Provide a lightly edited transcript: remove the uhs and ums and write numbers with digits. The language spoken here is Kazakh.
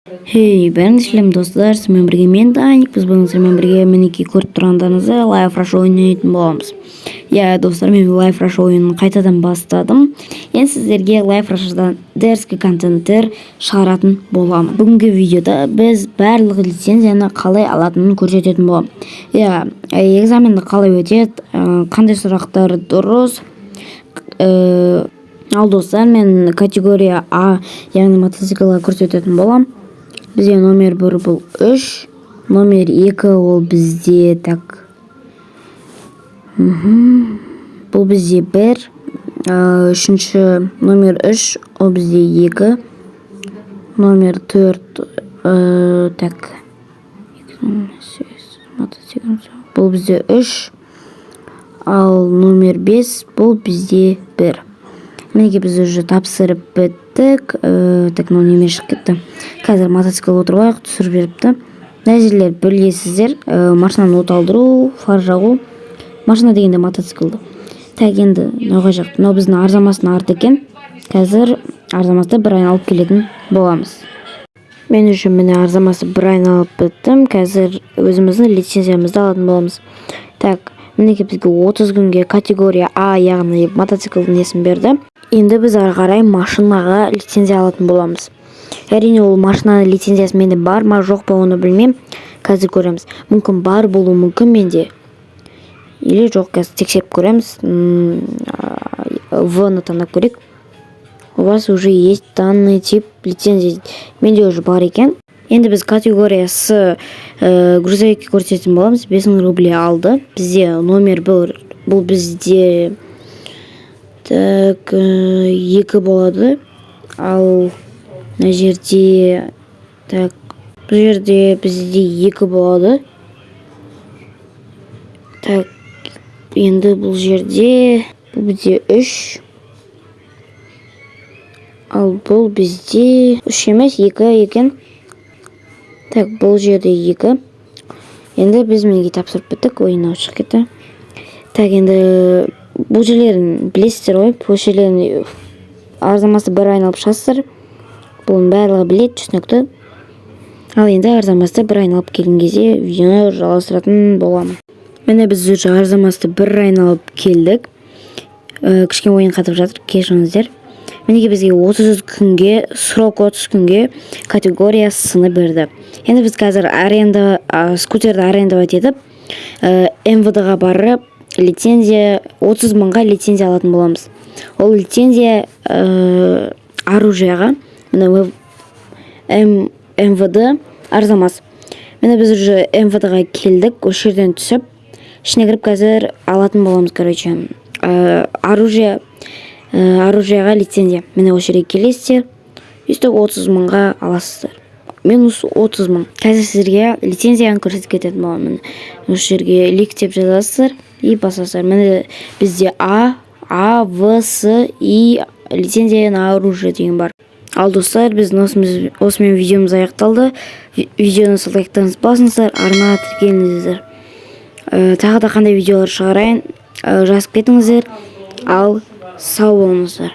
Хей, бәріңіз сәлем достар, сізбен бірге мен Даник, біз бүгін сізбен бірге мінекей көріп тұрғандарыңызды Life Rush ойнайтын боламыз. Достар, мен Life Rush ойынын қайтадан бастадым. Енді сіздерге Life Rush'дан дәріскі контенттер шығаратын боламын. Бүгінгі видеода біз барлық лицензияны қалай алатынын көрсететін боламын. Экзаменді қалай өтеді, қандай сұрақтар дұрыс. Ал достар, мен категория А, яғни мотоциклға көрсететін боламын. Бізде номер 1 бұл 3, номер 2 ол бізде так. Бұл бізде 1, үшінші номер 3 ол бізде 2, номер 4 так. Бұл бізде 3, ал номер 5 бұл бізде 1. Мінеке біз уже тапсырып біттік. Так, неме шығып кетті. Қазір мотоцикл отырбайық, түсіріп беріпті. Нәтижелер білесіздер. Машинаны от алдыру, фар жағу. Машина дегенде мотоциклді. Так, енді ноға жақты. Мынау біздің арзамасын арты екен. Қазір арзамасты бір айналып келетін боламыз. Мен үшін міне арзамасы бір айналып біттім. Қазір өзіміздің лицензиямызды алатын боламыз. Так, мінеке бізге 30 күнге категория А, яғни мотоциклдің несін берді. Енді біз ары қарай машинаға лицензия алатын боламыз. Әрине ол машинаның лицензиясы менде бар ма жоқ па оны білмеймін. Қазір көреміз. Мүмкін бар болуы мүмкін менде. Или жоқ, қазір тексеріп көреміз. В-ны таңдап көрейік. У вас уже есть данный тип лицензия. Менде уже бар екен. Енді біз категория С грузовикке көрсететін боламыз. 5000 рублей алды. Бізде номер бұл бізде так 2 болады. Ал мына жерде так, бұл жерде бізде 2 болады. Так, енді бұл жерде бізде 3. Ал бұл бізде 3 емес 2 екен. Так, бұл жерде 2. Енді біз менге тапсырып біттік, ойын шығып кетті. Так, енді бұл жерлерін білесіздер ғой, бұл жерлерін арзамасы бір айналып шығасыздар. Бұның барлығы білет, түсінікті. Ал енді арзамасы бір айналып келген кезде видеоны жалғастыратын боламын. Міне біз уже арзамасы бір айналып келдік. Кішкене ойын қатып жатыр, кешіріңіздер. Мінеке бізге 30 күнге, срок 30 күнге категория С-ны берді. Енді біз қазір скутерді арендовать етіп, МВД-ға барып, лицензия 30 мыңға лицензия алатын боламыз. Ол лицензия оружияға, МВД арзамас. Міне біз уже МВД-ға келдік, осы жерден түсіп, ішіне кіріп қазір алатын боламыз, короче. Оружияға лицензия. Міне осы жерге келесіздер, 30 мыңға аласыздар. Минус 30 мың. Қазір сіздерге лицензияны көрсетіп кететін боламын. Осы жерге лик деп жазасыздар и басасыздар. Міне бізде А, В, С, И лицензия на оружие деген бар. Ал достар, біздің осымен видеомыз аяқталды. Видеоны лайктарыңыз басыңыздар, арнаға тіркеліңіздер. Тағы да қандай видеолар шығарайын, жазып кетіңіздер. Ал сау болыңыздар.